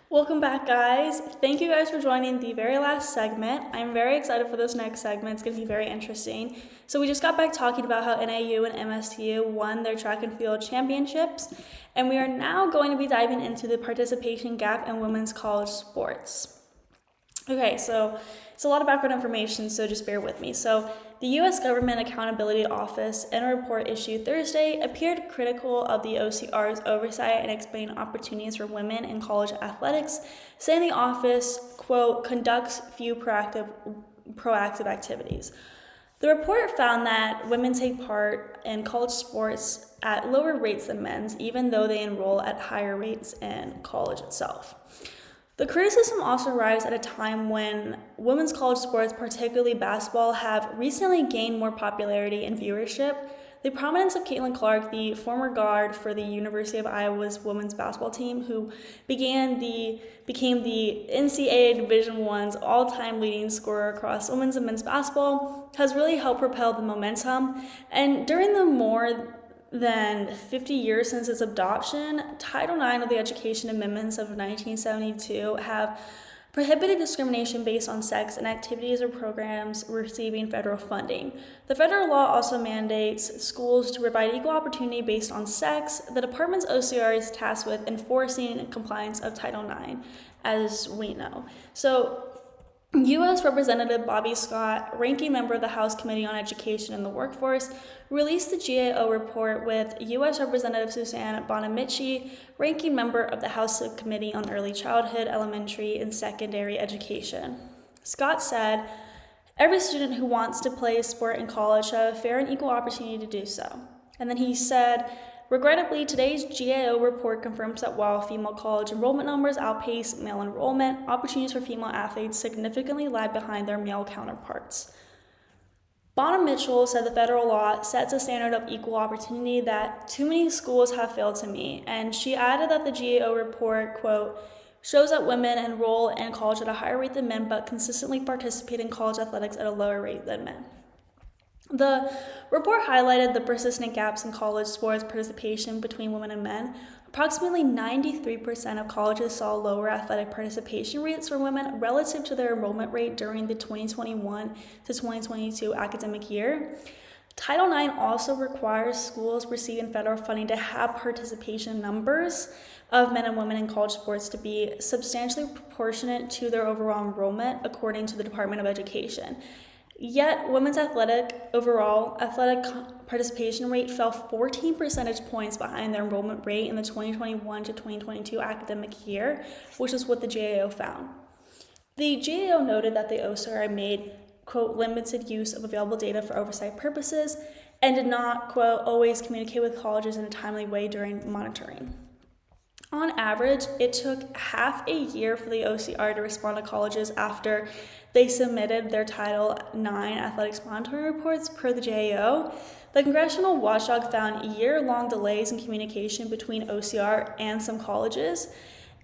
Welcome back, guys. Thank you guys for joining the very last segment. I'm very excited for this next segment. It's going to be very interesting. So we just got back talking about how NAU and MSU won their track and field championships, and we are now going to be diving into the participation gap in women's college sports. Okay, so it's a lot of background information, so just bear with me. So the U.S. Government Accountability Office, in a report issued Thursday, appeared critical of the OCR's oversight and explained opportunities for women in college athletics, saying the office, quote, conducts few proactive activities. The report found that women take part in college sports at lower rates than men's, even though they enroll at higher rates in college itself. The criticism also arrives at a time when women's college sports, particularly basketball, have recently gained more popularity and viewership. The prominence of Caitlin Clark, the former guard for the University of Iowa's women's basketball team, who became the NCAA Division I's all-time leading scorer across women's and men's basketball, has really helped propel the momentum. And during the more than 50 years since its adoption, Title IX of the Education Amendments of 1972 have prohibited discrimination based on sex in activities or programs receiving federal funding. The federal law also mandates schools to provide equal opportunity based on sex. The department's OCR is tasked with enforcing compliance of Title IX, as we know. So U.S. Representative Bobby Scott, ranking member of the House Committee on Education and the Workforce, released the GAO report with U.S. Representative Suzanne Bonamici, ranking member of the House Subcommittee on Early Childhood, Elementary, and Secondary Education. Scott said, "Every student who wants to play a sport in college should have a fair and equal opportunity to do so." And then he said, "Regrettably, today's GAO report confirms that while female college enrollment numbers outpace male enrollment, opportunities for female athletes significantly lag behind their male counterparts." Bonham Mitchell said the federal law sets a standard of equal opportunity that too many schools have failed to meet, and she added that the GAO report, quote, shows that women enroll in college at a higher rate than men but consistently participate in college athletics at a lower rate than men. The report highlighted the persistent gaps in college sports participation between women and men. Approximately 93% of colleges saw lower athletic participation rates for women relative to their enrollment rate during the 2021 to 2022 academic year. Title IX also requires schools receiving federal funding to have participation numbers of men and women in college sports to be substantially proportionate to their overall enrollment, according to the Department of Education. Yet, women's overall athletic participation rate fell 14 percentage points behind their enrollment rate in the 2021 to 2022 academic year, which is what the GAO found. The GAO noted that the OCR made, quote, limited use of available data for oversight purposes and did not, quote, always communicate with colleges in a timely way during monitoring. On average, it took half a year for the OCR to respond to colleges after they submitted their Title IX athletics monitoring reports per the GAO. The Congressional Watchdog found year-long delays in communication between OCR and some colleges.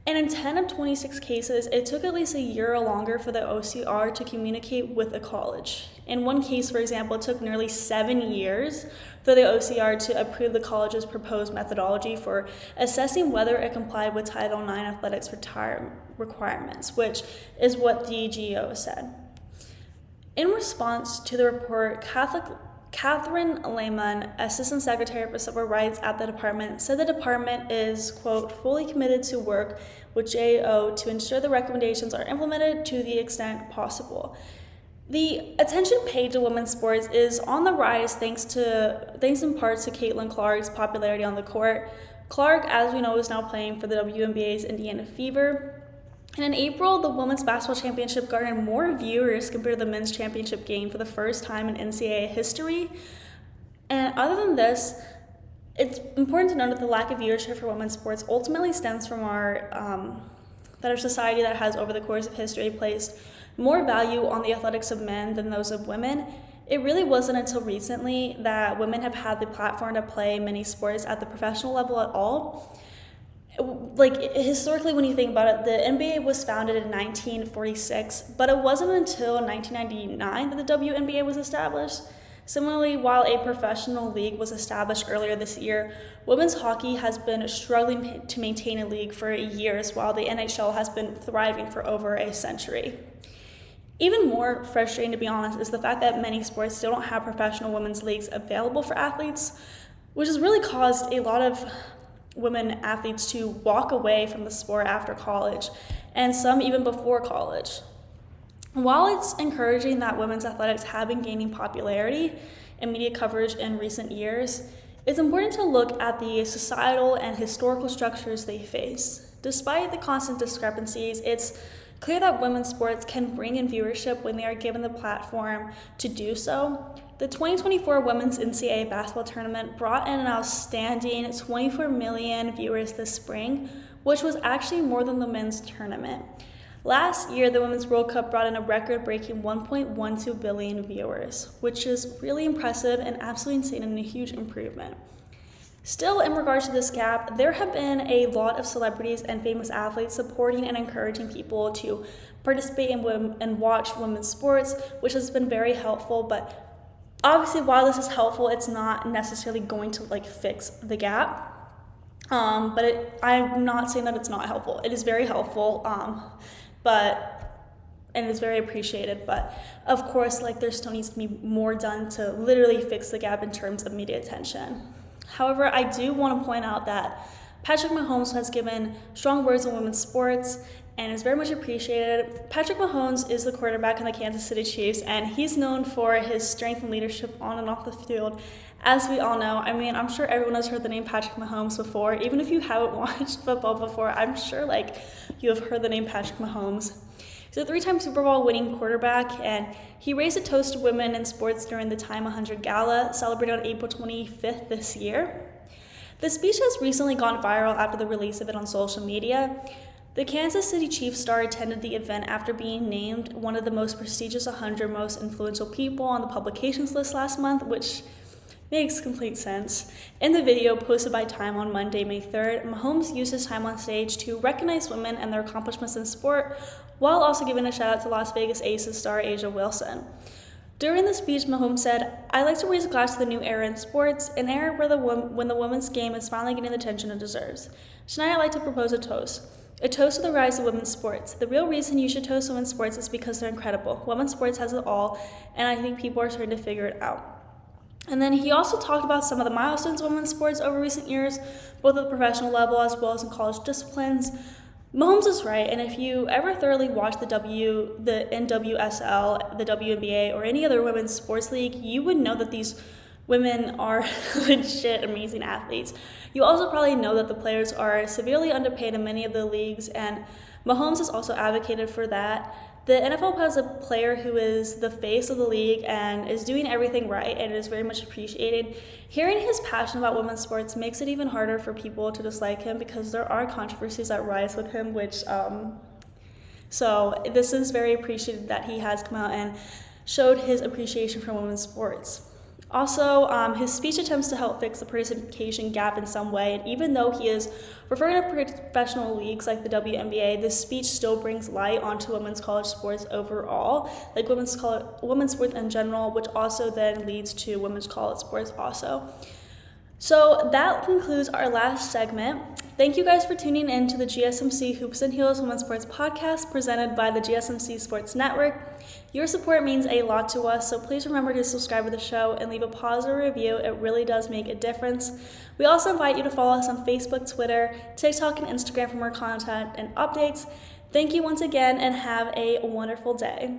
And in 10 of 26 cases, it took at least a year or longer for the OCR to communicate with a college. In one case, for example, it took nearly 7 years for the OCR to approve the college's proposed methodology for assessing whether it complied with Title IX athletics requirements, which is what the GAO said. In response to the report, Catherine Lehman, Assistant Secretary for Civil Rights at the department, said the department is, quote, fully committed to work with GAO to ensure the recommendations are implemented to the extent possible. The attention paid to women's sports is on the rise thanks in part to Caitlin Clark's popularity on the court. Clark, as we know, is now playing for the WNBA's Indiana Fever. And in April, the Women's Basketball Championship garnered more viewers compared to the Men's Championship game for the first time in NCAA history. And other than this, it's important to note that the lack of viewership for women's sports ultimately stems from our society that has, over the course of history, placed more value on the athletics of men than those of women. It really wasn't until recently that women have had the platform to play many sports at the professional level at all. Like, historically, when you think about it, the NBA was founded in 1946, but it wasn't until 1999 that the WNBA was established. Similarly, while a professional league was established earlier this year, women's hockey has been struggling to maintain a league for years, while the NHL has been thriving for over a century. Even more frustrating, to be honest, is the fact that many sports still don't have professional women's leagues available for athletes, which has really caused a lot of women athletes to walk away from the sport after college, and some even before college. While it's encouraging that women's athletics have been gaining popularity and media coverage in recent years, it's important to look at the societal and historical structures they face. Despite the constant discrepancies, it's clear that women's sports can bring in viewership when they are given the platform to do so. The 2024 Women's NCAA basketball tournament brought in an outstanding 24 million viewers this spring, which was actually more than the men's tournament. Last year, the Women's World Cup brought in a record-breaking 1.12 billion viewers, which is really impressive and absolutely insane and a huge improvement. Still, in regards to this gap, there have been a lot of celebrities and famous athletes supporting and encouraging people to participate in and watch women's sports, which has been very helpful. But obviously, while this is helpful, it's not necessarily going to fix the gap. I'm not saying that it's not helpful. It is very helpful. And it's very appreciated, but of course, there still needs to be more done to literally fix the gap in terms of media attention. However, I do want to point out that Patrick Mahomes has given strong words on women's sports and is very much appreciated. Patrick Mahomes is the quarterback in the Kansas City Chiefs, and he's known for his strength and leadership on and off the field. As we all know, I'm sure everyone has heard the name Patrick Mahomes before. Even if you haven't watched football before, I'm sure you have heard the name Patrick Mahomes. He's a 3-time Super Bowl winning quarterback, and he raised a toast to women in sports during the Time 100 Gala, celebrated on April 25th this year. The speech has recently gone viral after the release of it on social media. The Kansas City Chiefs star attended the event after being named one of the most prestigious 100 most influential people on the publications list last month, which makes complete sense. In the video posted by Time on Monday, May 3rd, Mahomes used his time on stage to recognize women and their accomplishments in sport, while also giving a shout out to Las Vegas Aces star Asia Wilson. During the speech, Mahomes said, "I'd like to raise a glass to the new era in sports, an era when the women's game is finally getting the attention it deserves. Tonight I'd like to propose a toast to the rise of women's sports. The real reason you should toast women's sports is because they're incredible. Women's sports has it all, and I think people are starting to figure it out." And then he also talked about some of the milestones of women's sports over recent years, both at the professional level as well as in college disciplines. Mahomes is right, and if you ever thoroughly watch the NWSL, the WNBA, or any other women's sports league, you would know that these women are legit amazing athletes. You also probably know that the players are severely underpaid in many of the leagues, and Mahomes has also advocated for that. The NFL has a player who is the face of the league and is doing everything right, and is very much appreciated. Hearing his passion about women's sports makes it even harder for people to dislike him, because there are controversies that rise with him, so this is very appreciated that he has come out and showed his appreciation for women's sports. Also, his speech attempts to help fix the participation gap in some way, and even though he is referring to professional leagues like the WNBA, this speech still brings light onto women's college sports overall, women's sports in general, which also then leads to women's college sports also. So that concludes our last segment. Thank you guys for tuning in to the GSMC Hoops and Heels Women's Sports Podcast presented by the GSMC Sports Network. Your support means a lot to us, so please remember to subscribe to the show and leave a positive review. It really does make a difference. We also invite you to follow us on Facebook, Twitter, TikTok, and Instagram for more content and updates. Thank you once again, and have a wonderful day.